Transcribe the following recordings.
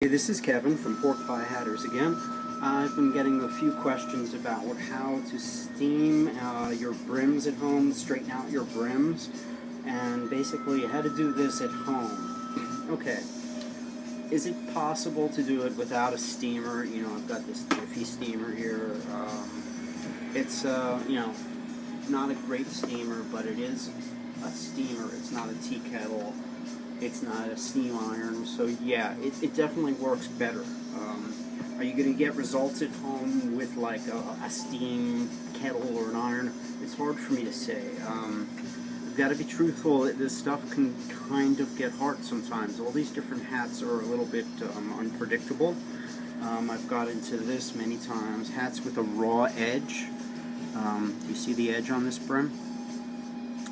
Hey, this is Kevin from Pork Pie Hatters again. I've been getting a few questions about how to steam your brims at home, straighten out your brims, and basically how to do this at home. Okay, is it possible to do it without a steamer? You know, I've got this Jiffy steamer here. It's, not a great steamer, but it is a steamer. It's not a tea kettle. It's not a steam iron, so yeah, it definitely works better. Are you going to get results at home with like a steam kettle or an iron? It's hard for me to say. You've got to be truthful. This stuff can kind of get hard sometimes. All these different hats are a little bit unpredictable. I've got into this many times. Hats with a raw edge. Do you see the edge on this brim?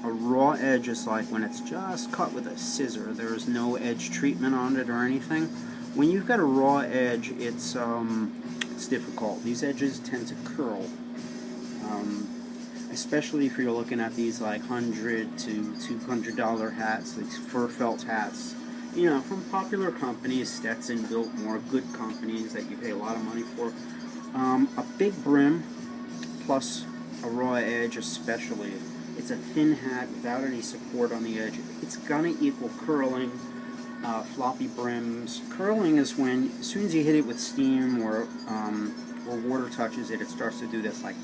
A raw edge is like when it's just cut with a scissor. There is no edge treatment on it or anything. When you've got a raw edge, it's difficult. These edges tend to curl, especially if you're looking at these like $100 to $200 hats, these fur felt hats. You know, from popular companies, Stetson, Biltmore, good companies that you pay a lot of money for. A big brim plus a raw edge, especially. It's a thin hat without any support on the edge. It's gonna equal curling, floppy brims. Curling is when, as soon as you hit it with steam or water touches it, it starts to do this like,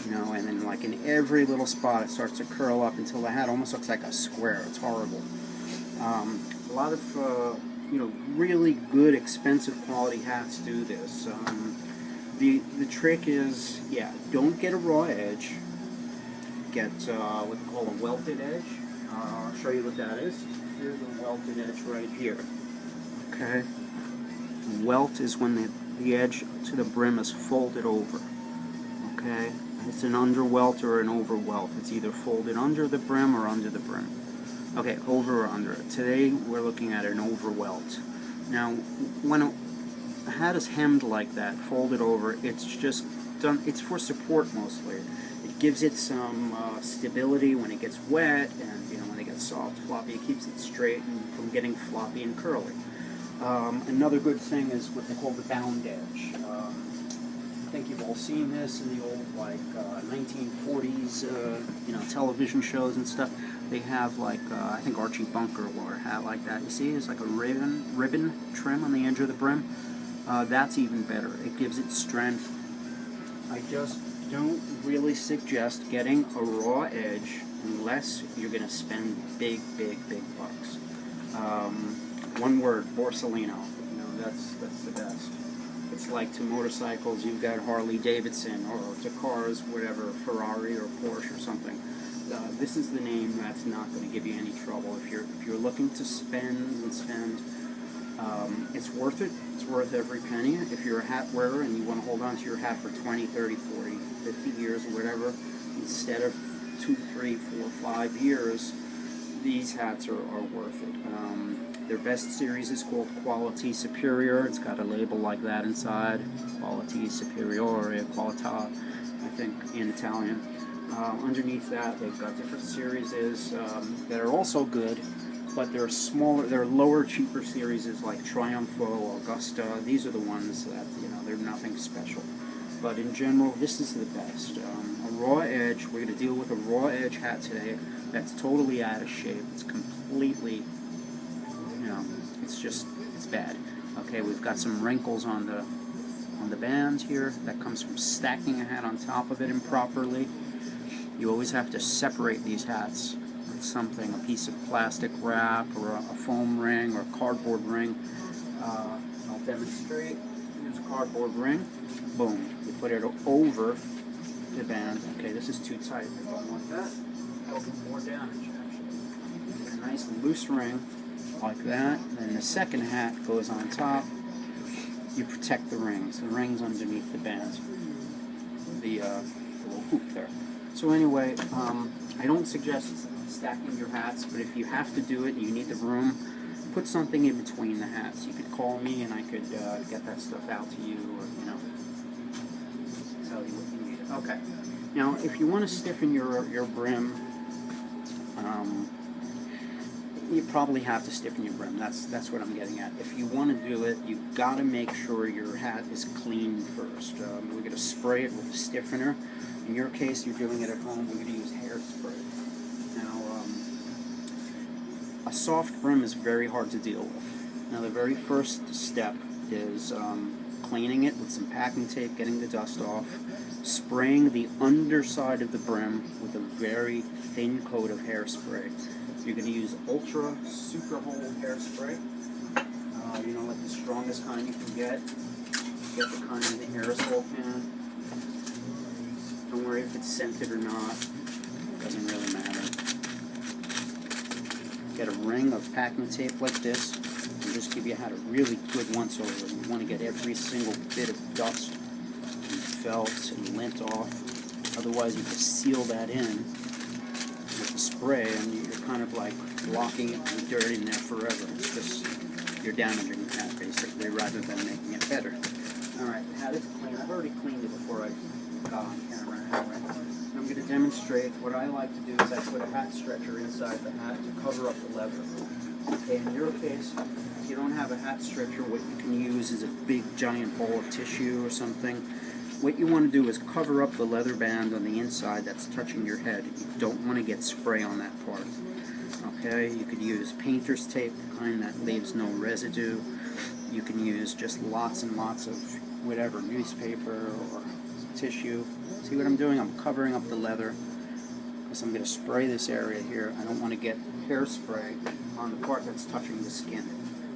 you know, and then like in every little spot it starts to curl up until the hat almost looks like a square. It's horrible. A lot of, really good, expensive quality hats do this. The trick is, yeah, don't get a raw edge. Get what they call a welted edge. I'll show you what that is. Here's a welted edge right here. Okay. Welt is when the edge to the brim is folded over. Okay. It's an under welt or an over welt. It's either folded under the brim or under the brim. Okay, over or under it. Today we're looking at an over welt. Now, when a hat is hemmed like that, folded over, it's just done. It's for support mostly. It gives it some stability when it gets wet, and when it gets soft, floppy. It keeps it straight and from getting floppy and curly. Another good thing is what they call the bound edge. I think you've all seen this in the old 1940s, television shows and stuff. They have like I think Archie Bunker wore a hat like that. You see, it's like a ribbon trim on the edge of the brim. That's even better. It gives it strength. I just don't really suggest getting a raw edge unless you're going to spend big bucks. One word, Borsalino. That's the best. It's like to motorcycles, you've got Harley Davidson, or to cars, whatever, Ferrari or Porsche or something. This is the name that's not going to give you any trouble. If you're looking to spend, it's worth it. It's worth every penny. If you're a hat wearer and you want to hold on to your hat for 20, 30, 40, 50 years or whatever, instead of 2, 3, 4, 5 years, these hats are worth it. Their best series is called Quality Superior. It's got a label like that inside. Quality Superiore, Qualità, I think, in Italian. Underneath that, they've got different series that are also good, but they're smaller, they're lower, cheaper series like Triumfo, Augusta. These are the ones that, they're nothing special. But in general, this is the best. A raw edge, we're going to deal with a raw edge hat today that's totally out of shape. It's completely, it's bad. Okay, we've got some wrinkles on the band here. That comes from stacking a hat on top of it improperly. You always have to separate these hats with something, a piece of plastic wrap or a foam ring or a cardboard ring. I'll demonstrate. Here's a cardboard ring. Boom. You put it over the band. Okay, this is too tight. I don't want that. That'll do more damage, actually. Put a nice loose ring like that. Then the second hat goes on top. You protect the rings. The rings underneath the band. The little hoop there. So anyway, I don't suggest stacking your hats, but if you have to do it and you need the room, put something in between the hats. You could call me and I could get that stuff out to you, or tell you what you need. Okay. Now, if you want to stiffen your brim, you probably have to stiffen your brim. That's what I'm getting at. If you want to do it, you've got to make sure your hat is clean first. We're going to spray it with a stiffener. In your case, you're doing it at home, we're going to use hairspray. Now, a soft brim is very hard to deal with. Now, the very first step is cleaning it with some packing tape, getting the dust off, spraying the underside of the brim with a very thin coat of hairspray. You're going to use ultra super hold hairspray. You know, like the strongest kind you can get. Get the kind in the aerosol can. Don't worry if it's scented or not. Doesn't really matter. Get a ring of packing tape like this. And just give your hat a really good once over. You want to get every single bit of dust and felt and lint off. Otherwise you just seal that in with the spray and you're kind of like locking it with dirt in there forever. It's just, you're damaging the hat basically rather than making it better. Alright, the hat is clean. I've already cleaned it before I got on camera. I'm going to demonstrate. What I like to do is I put a hat stretcher inside the hat to cover up the leather. Okay, in your case, if you don't have a hat stretcher, what you can use is a big giant ball of tissue or something. What you want to do is cover up the leather band on the inside that's touching your head. You don't want to get spray on that part. Okay, you could use painter's tape, the kind that leaves no residue. You can use just lots and lots of whatever, newspaper or tissue. See what I'm doing? I'm covering up the leather because I'm going to spray this area here. I don't want to get hairspray on the part that's touching the skin.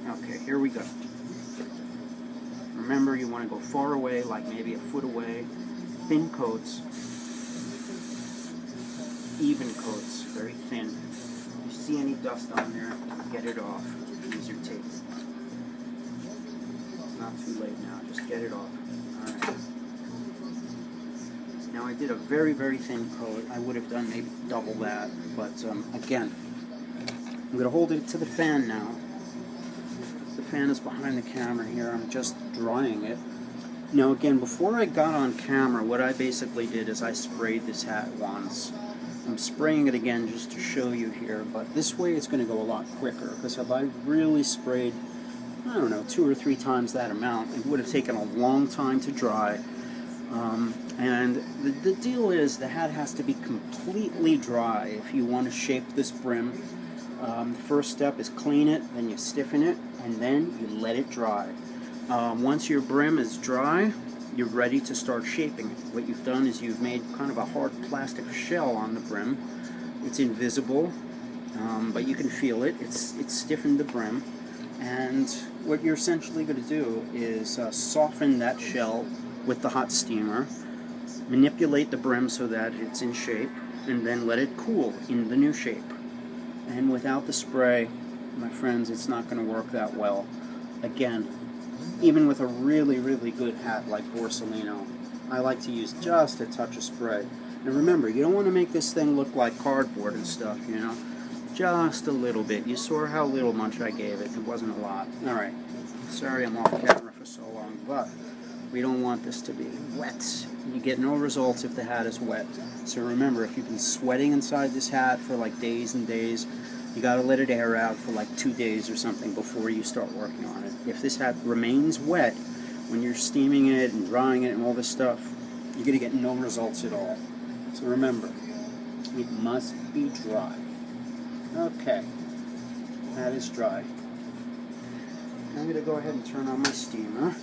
Okay, here we go. Remember, you want to go far away, like maybe a foot away. Thin coats, even coats, very thin. If you see any dust on there, get it off. Use your tape. It's not too late now, just get it off. Alright. Now I did a very, very thin coat. I would have done maybe double that, but again, I'm going to hold it to the fan now. The fan is behind the camera here. I'm just drying it. Now again, before I got on camera, what I basically did is I sprayed this hat once. I'm spraying it again just to show you here, but this way it's going to go a lot quicker, because if I really sprayed, I don't know, 2 or 3 times that amount, it would have taken a long time to dry. And the deal is the hat has to be completely dry if you want to shape this brim. The first step is clean it, then you stiffen it, and then you let it dry. Once your brim is dry, you're ready to start shaping it. What you've done is you've made kind of a hard plastic shell on the brim. It's invisible, but you can feel it. It's stiffened the brim. And what you're essentially going to do is soften that shell with the hot steamer, manipulate the brim so that it's in shape, and then let it cool in the new shape. And without the spray, my friends, it's not going to work that well. Again, even with a really, really good hat like Borsalino, I like to use just a touch of spray. And remember, you don't want to make this thing look like cardboard and stuff, you know? Just a little bit. You saw how little much I gave it. It wasn't a lot. Alright, sorry I'm off camera for so long, but we don't want this to be wet. You get no results if the hat is wet. So remember, if you've been sweating inside this hat for like days and days, you gotta let it air out for like 2 days or something before you start working on it. If this hat remains wet when you're steaming it and drying it and all this stuff, you're gonna get no results at all. So remember, it must be dry. Okay, that is dry. I'm gonna go ahead and turn on my steamer.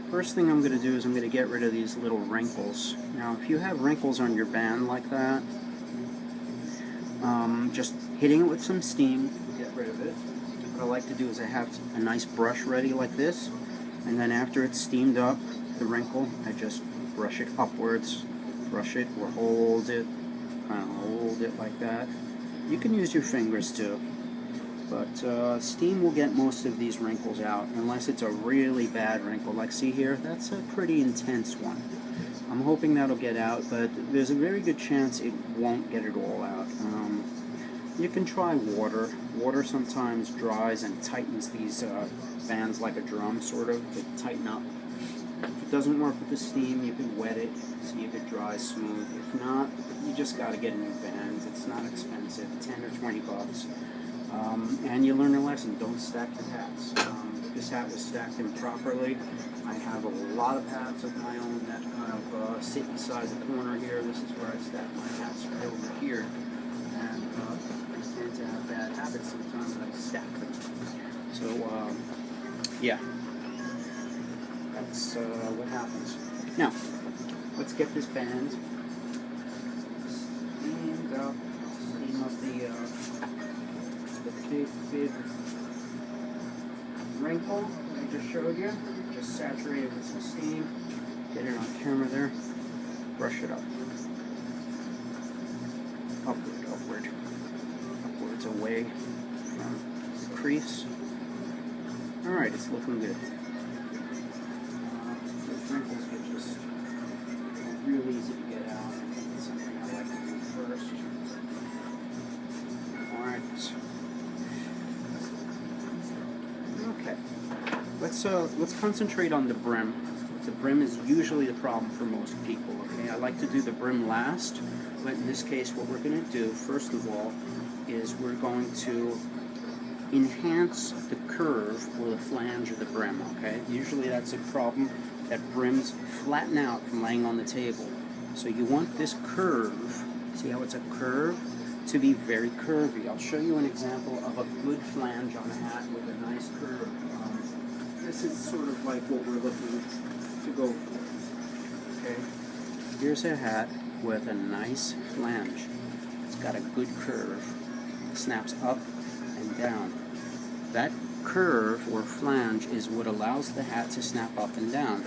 First thing I'm going to do is I'm going to get rid of these little wrinkles. Now, if you have wrinkles on your band like that, just hitting it with some steam, get rid of it. What I like to do is I have a nice brush ready like this, and then after it's steamed up, the wrinkle, I just brush it upwards, brush it or hold it, kind of hold it like that. You can use your fingers too. But steam will get most of these wrinkles out, unless it's a really bad wrinkle. Like, see here? That's a pretty intense one. I'm hoping that'll get out, but there's a very good chance it won't get it all out. You can try water. Water sometimes dries and tightens these bands like a drum, sort of, to tighten up. If it doesn't work with the steam, you can wet it, see if it dries smooth. If not, you just got to get new bands. It's not expensive, 10 or 20 bucks. And you learn a lesson, don't stack the hats. This hat was stacked improperly. I have a lot of hats of my own that kind of sit inside the corner here. This is where I stack my hats right over here. And I tend to have bad habits sometimes and I stack them. So, yeah, that's what happens. Now, let's get this band steamed up, steam up the big wrinkle I just showed you. Just saturate it with some steam. Get it on camera there. Brush it up. Upwards away from the crease. Alright, it's looking good. The wrinkles get just real easy to get out. It's something I like to do first. Alright. Okay. Let's concentrate on the brim. The brim is usually the problem for most people. Okay, I like to do the brim last, but in this case, what we're going to do first of all is we're going to enhance the curve or the flange of the brim. Okay, usually that's a problem that brims flatten out from laying on the table. So you want this curve. See how it's a curve? To be very curvy. I'll show you an example of a good flange on a hat with a nice curve. This is sort of like what we're looking to go for. Okay, here's a hat with a nice flange. It's got a good curve. It snaps up and down. That curve or flange is what allows the hat to snap up and down.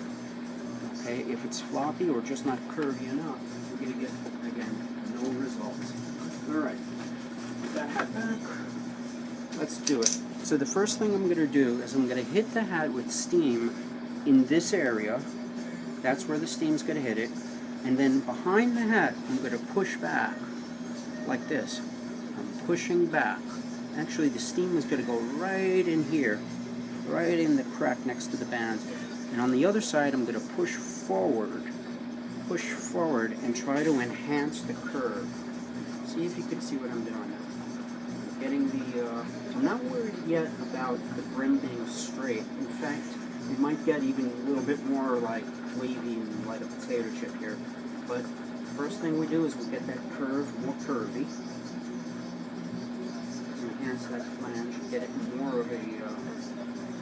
Okay, if it's floppy or just not curvy enough, you're going to get, again, no results. Alright, put that hat back. Let's do it. So the first thing I'm going to do is I'm going to hit the hat with steam in this area. That's where the steam's going to hit it. And then behind the hat, I'm going to push back like this. I'm pushing back. Actually, the steam is going to go right in here, right in the crack next to the band. And on the other side, I'm going to push forward and try to enhance the curve. See if you can see what I'm doing. I'm getting I'm not worried yet about the brim being straight. In fact, it might get even a little bit more like wavy and like a potato chip here. But first thing we do is we get that curve more curvy. Enhance that flange, get it more of a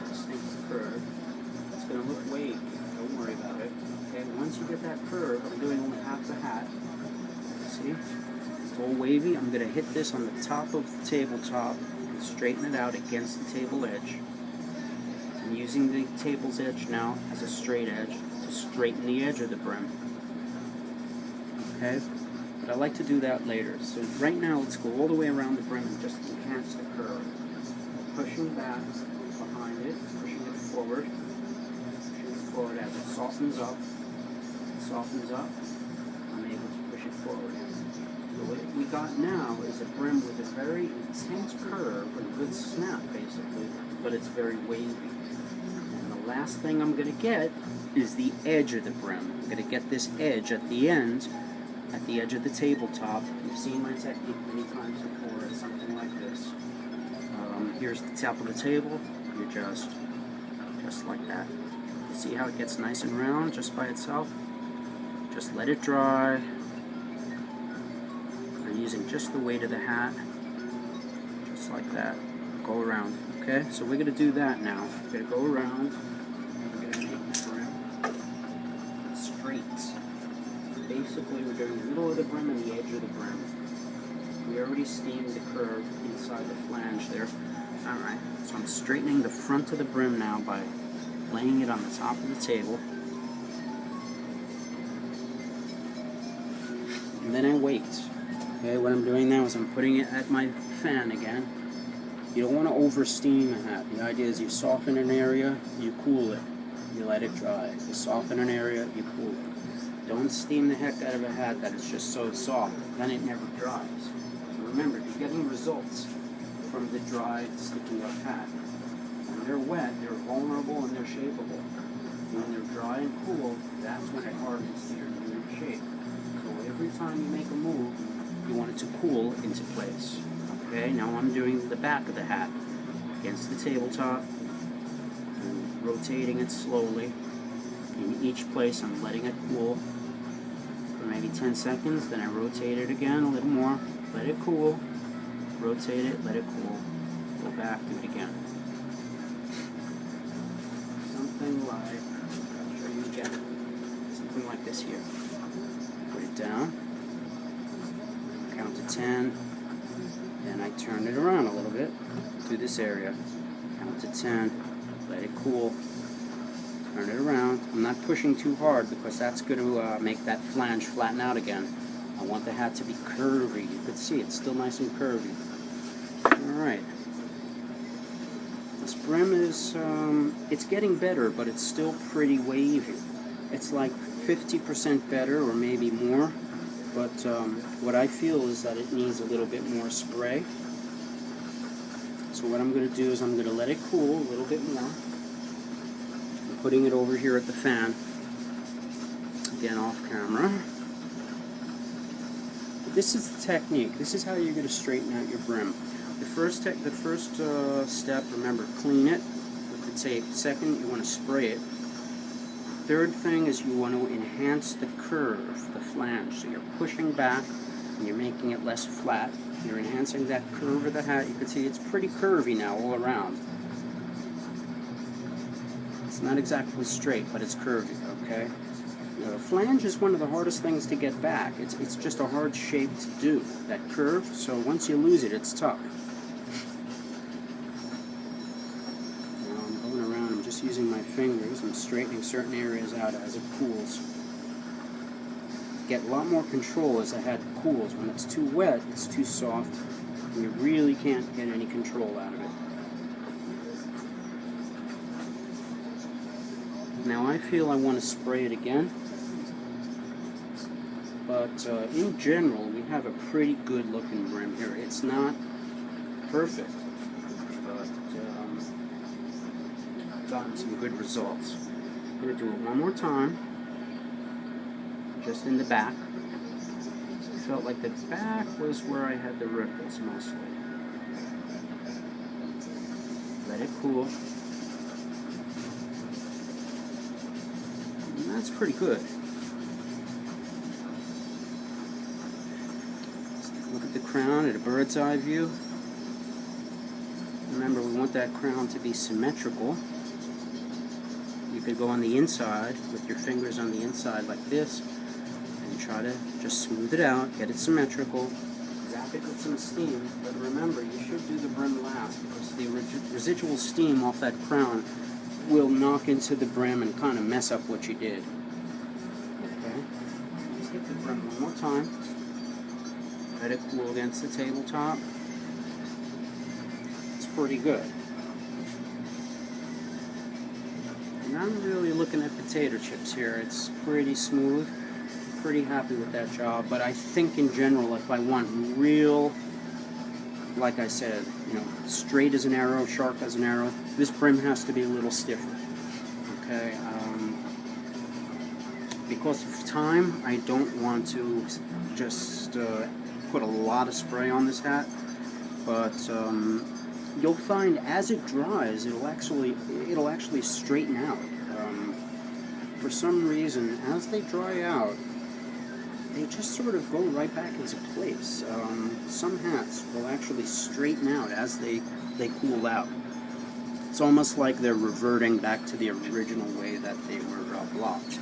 distinct curve. It's going to look wavy, don't worry about it. Okay, once you get that curve, I'm doing only half the hat. See? It's all wavy. I'm going to hit this on the top of the tabletop and straighten it out against the table edge. I'm using the table's edge now as a straight edge to straighten the edge of the brim. Okay? But I like to do that later. So right now, let's go all the way around the brim and just enhance the curve. Pushing back behind it, pushing it forward. Pushing it forward as it softens up. I'm able to push it forward. So what we got now is a brim with a very intense curve, a good snap basically, but it's very wavy. And the last thing I'm going to get is the edge of the brim. I'm going to get this edge at the end, at the edge of the tabletop. You've seen my technique many times before. It's something like this. Here's the top of the table. You're just like that. You see how it gets nice and round just by itself? Just let it dry. I'm using just the weight of the hat, just like that. Go around. Okay, so we're going to do that now. We're going to go around. We're going to make the brim straight. Basically, we're doing the middle of the brim and the edge of the brim. We already steamed the curve inside the flange there. Alright, so I'm straightening the front of the brim now by laying it on the top of the table. And then I wait. Okay, what I'm doing now is I'm putting it at my fan again. You don't want to over steam a hat. The idea is you soften an area, you cool it. You let it dry. You soften an area, you cool it. Don't steam the heck out of a hat that is just so soft. Then it never dries. So remember, you're getting results from the dried, sticky up hat. When they're wet, they're vulnerable and they're shapeable. When they're dry and cool, that's when it hardens to your new shape. So every time you make a move, you want it to cool into place. Okay, now I'm doing the back of the hat against the tabletop and rotating it slowly. In each place I'm letting it cool for maybe 10 seconds, then I rotate it again a little more, let it cool, rotate it, let it cool, go back, do it again. Something like, I'll show you again, something like this here. Put it down, count to 10, then I turn it around a little bit to this area, count to 10, let it cool, turn it around. I'm not pushing too hard because that's going to make that flange flatten out again. I want the hat to be curvy. You can see it's still nice and curvy. Alright. This brim is, it's getting better, but it's still pretty wavy. It's like 50% better or maybe more, but what I feel is that it needs a little bit more spray. So what I'm going to do is I'm going to let it cool a little bit more. Putting it over here at the fan, again off camera. This is the technique. This is how you're going to straighten out your brim. The first step, remember, clean it with the tape. Second, you want to spray it. Third thing is you want to enhance the curve, the flange. So you're pushing back and you're making it less flat. You're enhancing that curve of the hat. You can see it's pretty curvy now all around. It's not exactly straight, but it's curvy, okay? The flange is one of the hardest things to get back. It's just a hard shape to do, that curve, so once you lose it, it's tough. Now I'm going around, I'm just using my fingers, I'm straightening certain areas out as it cools. Get a lot more control as the hat cools. When it's too wet, it's too soft, and you really can't get any control out of it. Now I feel I want to spray it again, but in general we have a pretty good looking brim here. It's not perfect, but I've gotten some good results. I'm going to do it one more time, just in the back. I felt like the back was where I had the ripples mostly. Let it cool. That's pretty good. Look at the crown at a bird's eye view. Remember, we want that crown to be symmetrical. You could go on the inside with your fingers on the inside like this and try to just smooth it out, get it symmetrical, zap it with some steam. But remember, you should do the brim last because the residual steam off that crown will knock into the brim and kind of mess up what you did. Okay, let's hit the brim one more time. Let it cool against the tabletop. It's pretty good. And I'm really looking at potato chips here. It's pretty smooth. Pretty happy with that job. But I think in general, if I want real, like I said, you know, straight as an arrow, sharp as an arrow, this brim has to be a little stiffer. Okay, because of time, I don't want to just put a lot of spray on this hat, but you'll find as it dries, it'll actually straighten out. For some reason, as they dry out, they just sort of go right back into place. Some hats will actually straighten out as they cool out. It's almost like they're reverting back to the original way that they were blocked.